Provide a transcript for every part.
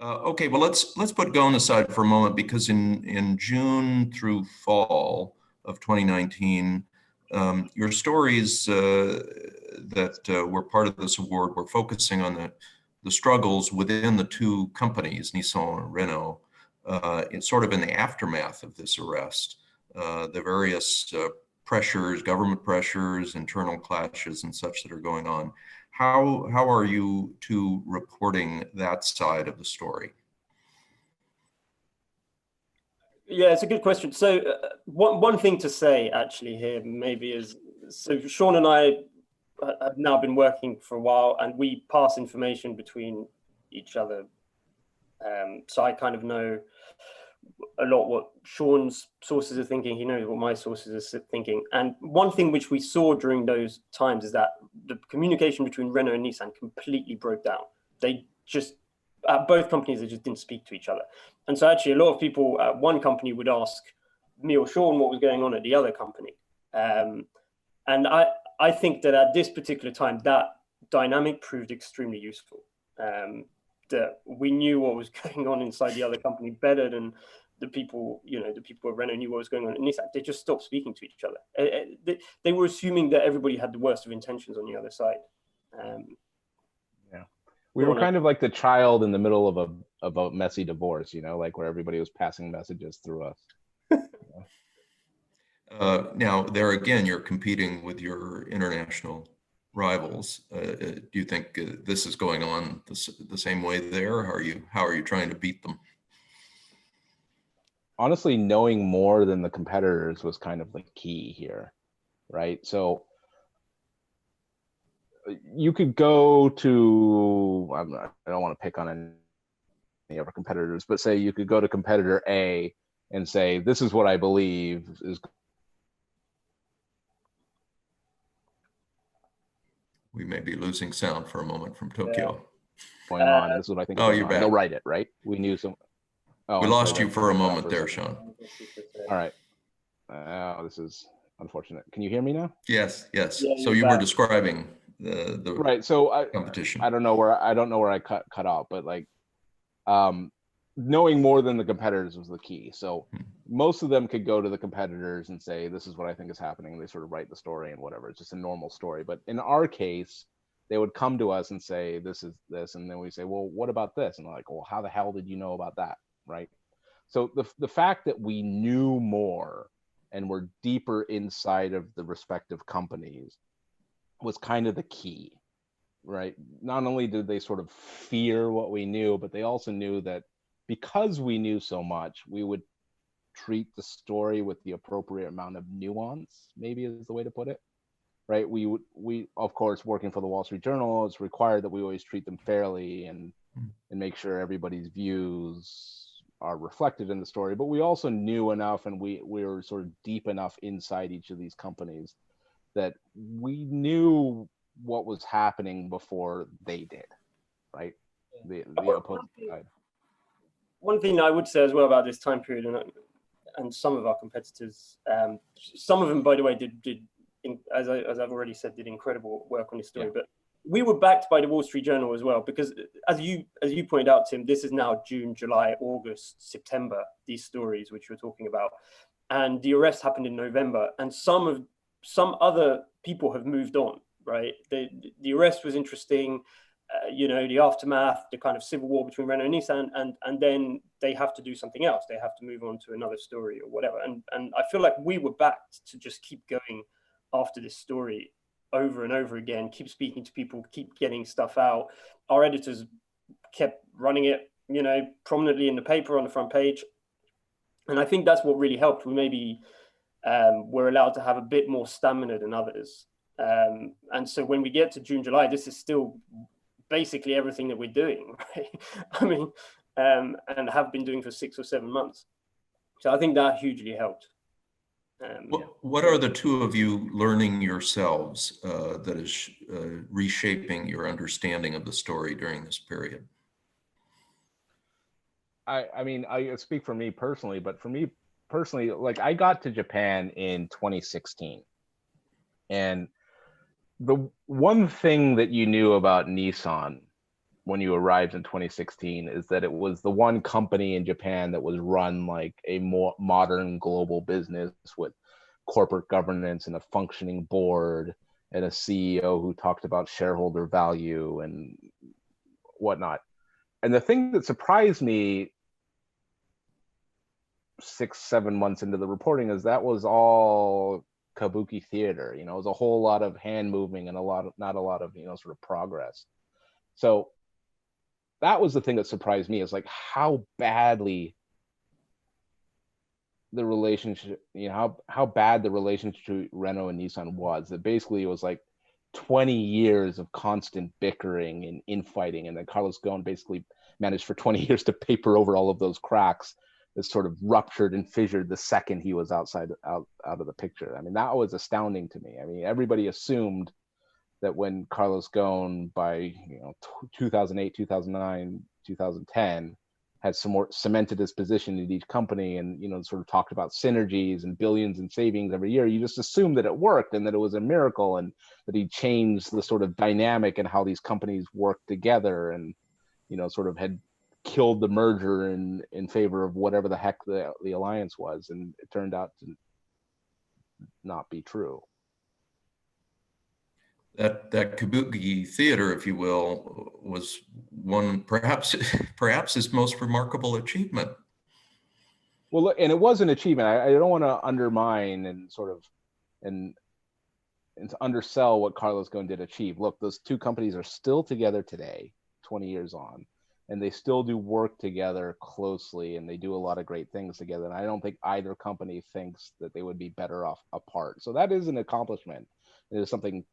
Okay, well, let's put Ghosn aside for a moment because in June through fall of 2019, your stories that were part of this award were focusing on the struggles within the two companies, Nissan and Renault, it's sort of in the aftermath of this arrest, the various pressures, government pressures, internal clashes, and such that are going on. How are you two reporting that side of the story? Yeah, it's a good question. So one thing to say actually here maybe is, so Sean and I have now been working for a while, and we pass information between each other. So I kind of know a lot what Sean's sources are thinking. He knows what my sources are thinking. And one thing which we saw during those times is that the communication between Renault and Nissan completely broke down. They just, at both companies, they just didn't speak to each other. And so actually a lot of people at one company would ask me or Sean what was going on at the other company. And I think that at this particular time, that dynamic proved extremely useful. That we knew what was going on inside the other company better than the people, the people at Renault knew what was going on at Nissan. They just stopped speaking to each other. They were assuming that everybody had the worst of intentions on the other side. Yeah, we were kind of like the child in the middle of a messy divorce, like where everybody was passing messages through us. Now, there again, you're competing with your international rivals. Do you think this is going on the same way there? How are you trying to beat them? Honestly, knowing more than the competitors was kind of the key here, right? So you could go to, I don't want to pick on any of our competitors, but say you could go to competitor A and say, this is what I believe is. We may be losing sound for a moment from Tokyo. Going on. This is what I think. Oh, you're back. They'll write it, right? We knew some. Oh, we lost you for a moment there, Sean. All right. This is unfortunate. Can you hear me now? Yes. Yeah, so you were describing the right. So competition. I don't know where I cut off, but like, knowing more than the competitors was the key. So most of them could go to the competitors and say, this is what I think is happening. They sort of write the story and whatever. It's just a normal story. But in our case, they would come to us and say, this is this. And then we say, well, what about this? And they're like, well, how the hell did you know about that? Right. So the fact that we knew more and were deeper inside of the respective companies was kind of the key, right? Not only did they sort of fear what we knew, but they also knew that because we knew so much, we would treat the story with the appropriate amount of nuance, maybe is the way to put it, right? We of course, working for the Wall Street Journal, it's required that we always treat them fairly and make sure everybody's views are reflected in the story. But we also knew enough, and we were sort of deep enough inside each of these companies that we knew what was happening before they did, right? The opposing side. One thing I would say as well about this time period, and some of our competitors, some of them, by the way, did as I've already said, did incredible work on this story. Yeah. But we were backed by the Wall Street Journal as well, because as you pointed out, Tim, this is now June, July, August, September. These stories which we're talking about, and the arrest happened in November, and some other people have moved on. Right, the arrest was interesting. The aftermath, the kind of civil war between Renault and Nissan, and then they have to do something else. They have to move on to another story or whatever. And I feel like we were backed to just keep going after this story over and over again, keep speaking to people, keep getting stuff out. Our editors kept running it, prominently in the paper on the front page. And I think that's what really helped. We maybe were allowed to have a bit more stamina than others. And so when we get to June, July, this is still basically everything that we're doing, right? I mean, and have been doing for 6 or 7 months. So I think that hugely helped. What are the two of you learning yourselves that is reshaping your understanding of the story during this period? I mean, I speak for me personally, but for me personally, like I got to Japan in 2016. And the one thing that you knew about Nissan when you arrived in 2016 is that it was the one company in Japan that was run like a more modern global business with corporate governance and a functioning board and a CEO who talked about shareholder value and whatnot. And the thing that surprised me 6-7 months into the reporting is that was all kabuki theater. You know, it was a whole lot of hand moving and not a lot of, you know, sort of progress. So that was the thing that surprised me, is like how badly the relationship, you know, how bad the relationship to Renault and Nissan was. That basically it was like 20 years of constant bickering and infighting, and then Carlos Ghosn basically managed for 20 years to paper over all of those cracks that sort of ruptured and fissured the second he was out of the picture. I mean, that was astounding to me. I mean, everybody assumed that when Carlos Ghosn, by 2008, 2009, 2010, had some more cemented his position in each company and sort of talked about synergies and billions in savings every year, you just assumed that it worked and that it was a miracle and that he changed the sort of dynamic and how these companies worked together and sort of had killed the merger in favor of whatever the heck the alliance was. And it turned out to not be true. That kabuki theater, if you will, was one perhaps his most remarkable achievement. Well, and it was an achievement. I don't want to undermine and sort of and to undersell what Carlos Ghosn did achieve. Look, those two companies are still together today, 20 years on, and they still do work together closely, and they do a lot of great things together. And I don't think either company thinks that they would be better off apart. So that is an accomplishment. It is something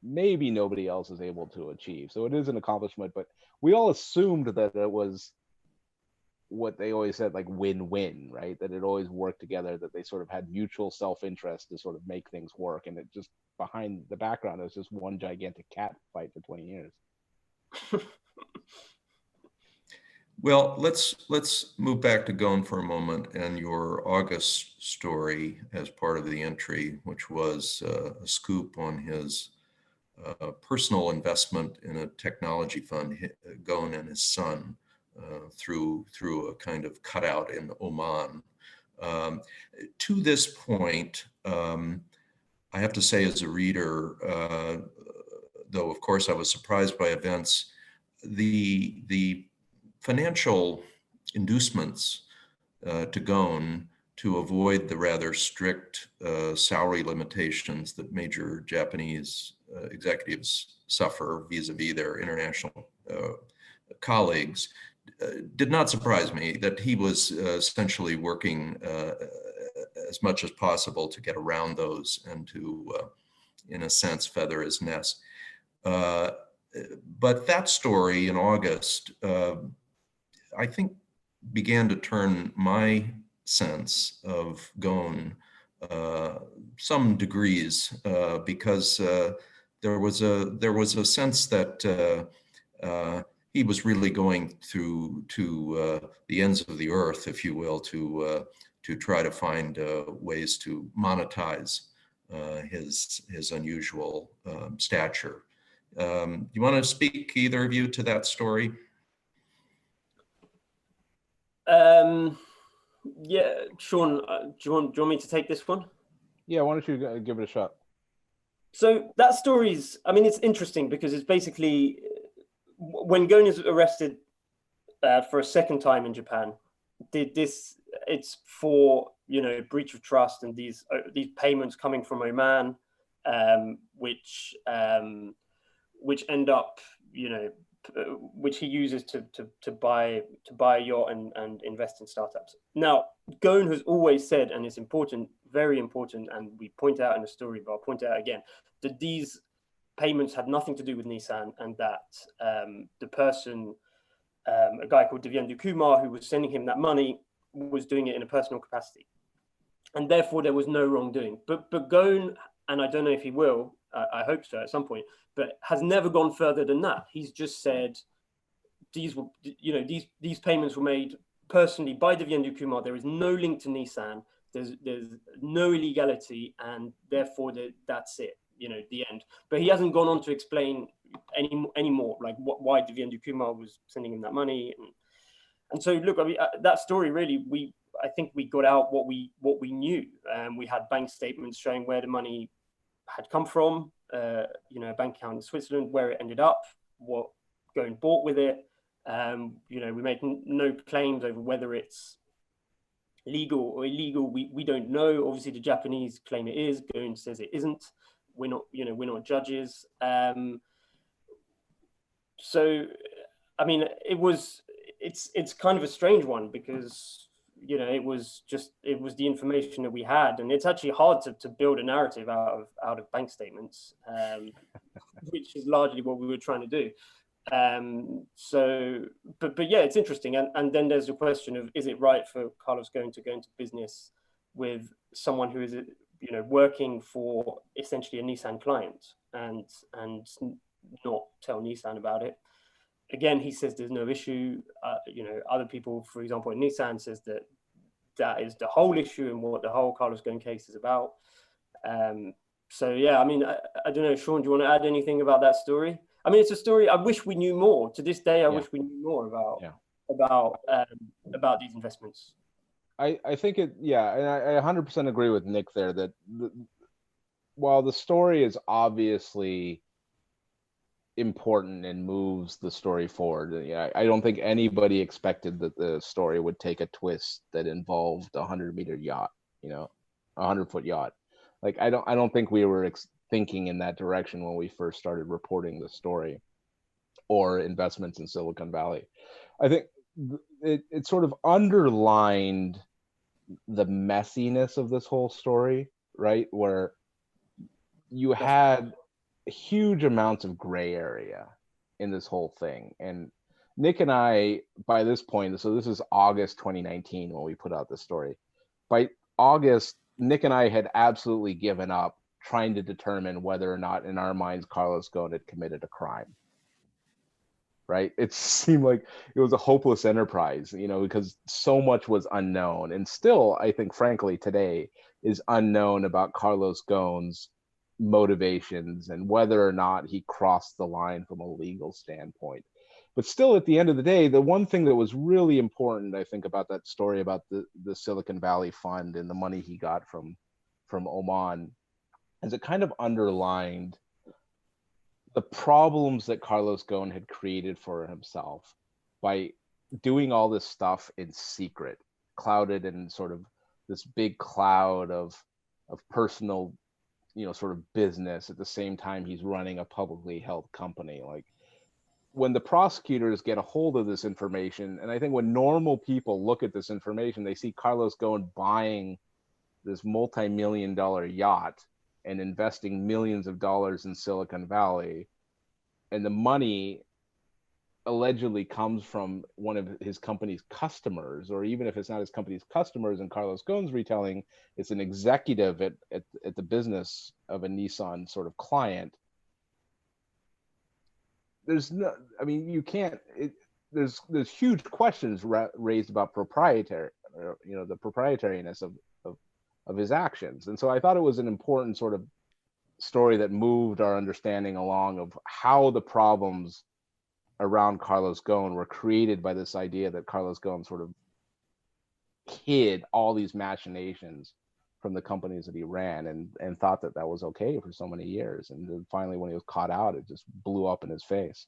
maybe nobody else is able to achieve. So it is an accomplishment, but we all assumed that it was what they always said, like win-win, right? That it always worked together, that they sort of had mutual self-interest to sort of make things work. And it just, behind the background, it was just one gigantic cat fight for 20 years. Well, let's move back to Ghosn for a moment and your August story as part of the entry, which was a scoop on his personal investment in a technology fund, Ghosn and his son, through a kind of cutout in Oman. To this point, I have to say, as a reader, though of course I was surprised by events, the financial inducements to Ghosn to avoid the rather strict salary limitations that major Japanese executives suffer vis-a-vis their international colleagues did not surprise me. That he was essentially working as much as possible to get around those and to, in a sense, feather his nest. But that story in August, I think, began to turn my sense of Ghosn some degrees, because there was a sense that he was really going to the ends of the earth, if you will, to try to find ways to monetize his unusual stature. You want to speak, either of you, to that story? Yeah, Sean, do you want me to take this one? Yeah, why don't you give it a shot? So that story's, I mean, it's interesting because it's basically, when Ghosn is arrested for a second time in Japan, it's for, breach of trust and these payments coming from Oman, which end up, which he uses to buy a yacht and invest in startups. Now, Ghosn has always said, and it's important, very important, and we point out in the story, but I'll point out again, that these payments had nothing to do with Nissan, and that the person, a guy called Devyendu Kumar, who was sending him that money, was doing it in a personal capacity, and therefore there was no wrongdoing. But Ghosn, and I don't know if he will, I hope so at some point, but has never gone further than that. He's just said these payments were made personally by Devyendu Kumar. There is no link to Nissan. There's no illegality, and therefore that's it. the end. But he hasn't gone on to explain any more, like why Devendra Kumar was sending him that money. And so, look, I mean, that story really, I think we got out what we knew. We had bank statements showing where the money had come from, a bank account in Switzerland, where it ended up, what Ghosn bought with it. We made no claims over whether it's legal or illegal. We don't know. Obviously, the Japanese claim it is. Ghosn says it isn't. We're not judges. So, I mean, it's kind of a strange one because it was the information that we had, and it's actually hard to build a narrative out of bank statements, which is largely what we were trying to do. But yeah, it's interesting, and then there's the question of, is it right for Carlos Ghosn to go into business with someone who is working for essentially a Nissan client and not tell Nissan about it? Again, he says there's no issue. Other people, for example, at Nissan, says that is the whole issue and what the whole Carlos Ghosn case is about. So yeah, I mean, I don't know, Sean, do you want to add anything about that story? I mean, it's a story I wish we knew more. To this day, I wish we knew more about these investments. I think and I 100% agree with Nick there that while the story is obviously important and moves the story forward, I don't think anybody expected that the story would take a twist that involved a 100-meter yacht, a 100-foot yacht. Like, I don't think we were thinking in that direction when we first started reporting the story or investments in Silicon Valley. I think it sort of underlined the messiness of this whole story, right? Where you had huge amounts of gray area in this whole thing. And Nick and I, by this point, so this is August 2019 when we put out this story. By August, Nick and I had absolutely given up trying to determine whether or not, in our minds, Carlos Ghosn had committed a crime. Right? It seemed like it was a hopeless enterprise, because so much was unknown, and still, I think, frankly, today is unknown about Carlos Ghosn's motivations and whether or not he crossed the line from a legal standpoint. But still, at the end of the day, the one thing that was really important, I think, about that story about the Silicon Valley Fund and the money he got from Oman is it kind of underlined the problems that Carlos Ghosn had created for himself by doing all this stuff in secret, clouded in sort of this big cloud of personal, sort of business. At the same time, he's running a publicly held company. Like, when the prosecutors get a hold of this information, and I think when normal people look at this information, they see Carlos Ghosn buying this multi-million-dollar yacht and investing millions of dollars in Silicon Valley, and the money allegedly comes from one of his company's customers, or even if it's not his company's customers and Carlos Ghosn's retelling, it's an executive at the business of a Nissan sort of client. There's huge questions raised about the proprietariness of his actions. And so I thought it was an important sort of story that moved our understanding along of how the problems around Carlos Ghosn were created by this idea that Carlos Ghosn sort of hid all these machinations from the companies that he ran and thought that was okay for so many years. And then finally, when he was caught out, it just blew up in his face.